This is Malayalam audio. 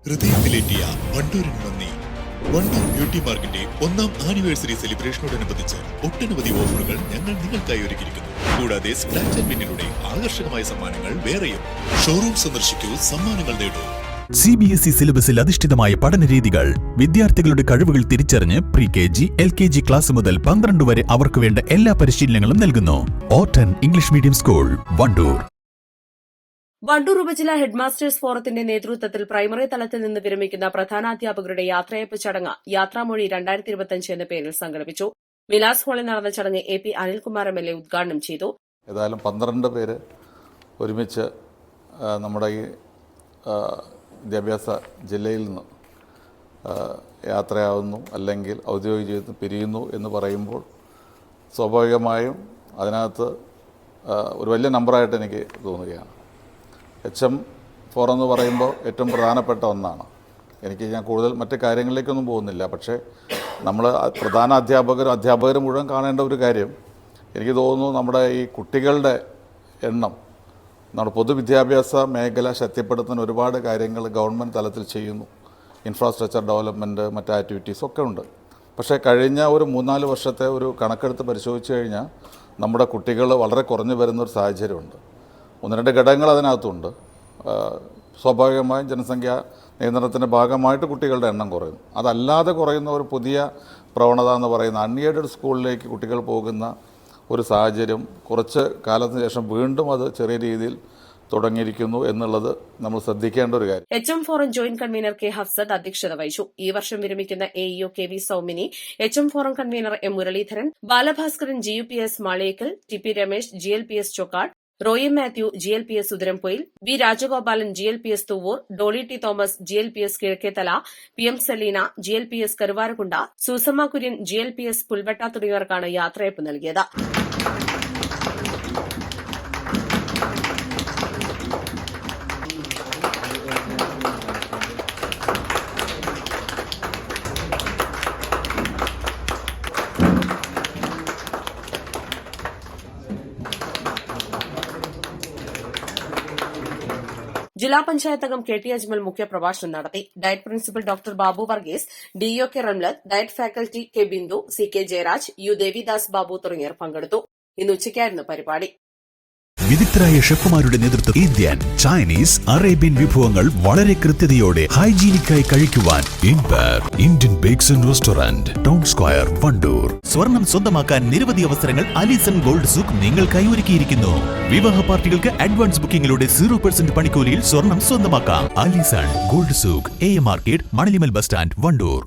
ഹൃദയത്തിലേറ്റിയ വണ്ടൂരിന് നന്ദി. വണ്ടൂർ ബ്യൂട്ടി മാർക്കിന്റെ 1ാം ആനിവേഴ്സറി സെലിബ്രേഷനോടനുബന്ധിച്ച് ഒട്ടനവധി ഓഫറുകൾ ഞങ്ങൾ നിങ്ങൾക്കായി ഒരുക്കിയിരിക്കുന്നു. കൂടാതെ സ്ക്രാച്ച് ആൻഡ് വിന്നിലൂടെ ആകർഷകമായ സമ്മാനങ്ങൾ വേറെയും. ഷോറൂം സന്ദർശിക്കൂ, സമ്മാനങ്ങൾ നേടൂ. CBSE സിലബസിൽ അധിഷ്ഠിതമായ പഠനരീതികൾ, വിദ്യാർത്ഥികളുടെ കഴിവുകൾ തിരിച്ചറിഞ്ഞ് pre-KG, LKG ക്ലാസ് മുതൽ 12 വരെ അവർക്ക് വേണ്ട എല്ലാ പരിശീലനങ്ങളും നൽകുന്നു. Orton English medium school, Wandoor. Wandoor ഉപജില്ലാ ഹെഡ്മാസ്റ്റേഴ്സ് ഫോറത്തിന്റെ നേതൃത്വത്തിൽ പ്രൈമറി തലത്തിൽ നിന്ന് വിരമിക്കുന്ന പ്രധാനാധ്യാപകരുടെ യാത്രയയപ്പ് ചടങ്ങ് യാത്രാമൊഴി 2025 എന്ന പേരിൽ സംഘടിപ്പിച്ചു. വിലാസ് ഹാളിൽ നടന്ന ചടങ്ങ് AP അനിൽകുമാർ MLA ഉദ്ഘാടനം ചെയ്തു. ഏതായാലും 12 പേര് ഒരുമിച്ച് നമ്മുടെ ഈ വിദ്യാഭ്യാസ ജില്ലയിൽ നിന്ന് യാത്രയാവുന്നു, അല്ലെങ്കിൽ ഔദ്യോഗിക ജീവിതത്തിൽ പിരിയുന്നു എന്ന് പറയുമ്പോൾ സ്വാഭാവികമായും അതിനകത്ത് ഒരു വലിയ നമ്പറായിട്ട് എനിക്ക് തോന്നുകയാണ്. HM4 എന്ന് പറയുമ്പോൾ ഏറ്റവും പ്രധാനപ്പെട്ട ഒന്നാണ്. ഞാൻ കൂടുതൽ മറ്റ് കാര്യങ്ങളിലേക്കൊന്നും പോകുന്നില്ല. പക്ഷേ നമ്മൾ പ്രധാന അധ്യാപകർ മുഴുവൻ കാണേണ്ട ഒരു കാര്യം, എനിക്ക് തോന്നുന്നു നമ്മുടെ ഈ കുട്ടികളുടെ എണ്ണം, നമ്മുടെ പൊതുവിദ്യാഭ്യാസ മേഖല ശക്തിപ്പെടുത്തുന്ന ഒരുപാട് കാര്യങ്ങൾ ഗവൺമെൻറ് തലത്തിൽ ചെയ്യുന്നു. ഇൻഫ്രാസ്ട്രക്ചർ ഡെവലപ്മെൻറ്റ്, മറ്റ് ആക്ടിവിറ്റീസൊക്കെ ഉണ്ട്. പക്ഷേ കഴിഞ്ഞ ഒരു 3-4 വർഷത്തെ ഒരു കണക്കെടുത്ത് പരിശോധിച്ച് കഴിഞ്ഞാൽ നമ്മുടെ കുട്ടികൾ വളരെ കുറഞ്ഞു വരുന്നൊരു സാഹചര്യമുണ്ട്. 1-2 ഘടകങ്ങൾ അതിനകത്തുണ്ട്. സ്വാഭാവികമായും ജനസംഖ്യാ നിയന്ത്രണത്തിൻ്റെ ഭാഗമായിട്ട് കുട്ടികളുടെ എണ്ണം കുറയുന്നു. അതല്ലാതെ കുറയുന്ന ഒരു പുതിയ പ്രവണത എന്ന് പറയുന്ന അൺഎയ്ഡഡ് സ്കൂളിലേക്ക് കുട്ടികൾ പോകുന്ന ഒരു സാഹചര്യം കുറച്ച് കാലത്തിന് ശേഷം വീണ്ടും അത് ചെറിയ രീതിയിൽ തുടങ്ങിയിരിക്കുന്നു എന്നുള്ളത് നമ്മൾ ശ്രദ്ധിക്കേണ്ട ഒരു കാര്യം. HM forum joint convener K Hafsath അധ്യക്ഷത വഹിച്ചു. ഈ വർഷം വിരമിക്കുന്ന AEO KV Soumini, HM forum convener M Muraleedharan, Balabhaskaran GUPS Malayekkal, TP Ramesh GLPS Chokkad, Roy Mathew GLPS Udarampoyil, B Rajagopalan GLPS Thuvvur, Dolly T Thomas GLPS Kizhakkethala, PM Selina GLPS Karuvarakundu, Susamma Kurian GLPS Pulvetta തുടങ്ങിയവർക്കാണ് യാത്രയയപ്പ് നൽകിയത്. ജില്ലാ പഞ്ചായത്ത് അംഗം KT അജ്മൽ മുഖ്യപ്രഭാഷണം നടത്തി. DIET principal doctor Babu Varghese, DO K Ramlath, DIET faculty K Bindu, CK Jayaraj, U Devidas Babu തുടങ്ങിയവർ പങ്കെടുത്തു. ഇന്ന് ഉച്ചയ്ക്കായിരുന്നു പരിപാടി. വിദഗ്ധരായ ഷെഫുമാരുടെ നേതൃത്വം ഇന്ത്യൻ, ചൈനീസ്, അറേബ്യൻ വിഭവങ്ങൾ വളരെ കൃത്യതയോടെ ഹൈജീനിക്കായി കഴിക്കുവാൻ Indian bakes and restaurant, town square, Wandoor. സ്വർണം സ്വന്തമാക്കാൻ നിരവധി അവസരങ്ങൾ അലിസൺ ഗോൾഡ് സൂക്ക് നിങ്ങൾക്കായി ഒരുക്കിയിരിക്കുന്നു. വിവാഹ പാർട്ടികൾക്ക് അഡ്വാൻസ് ബുക്കിംഗിലൂടെ 0% പണിക്കൂലിയിൽ സ്വർണം സ്വന്തമാക്കാം. Alison gold souk, AM market, Manalimal bus stand, Wandoor.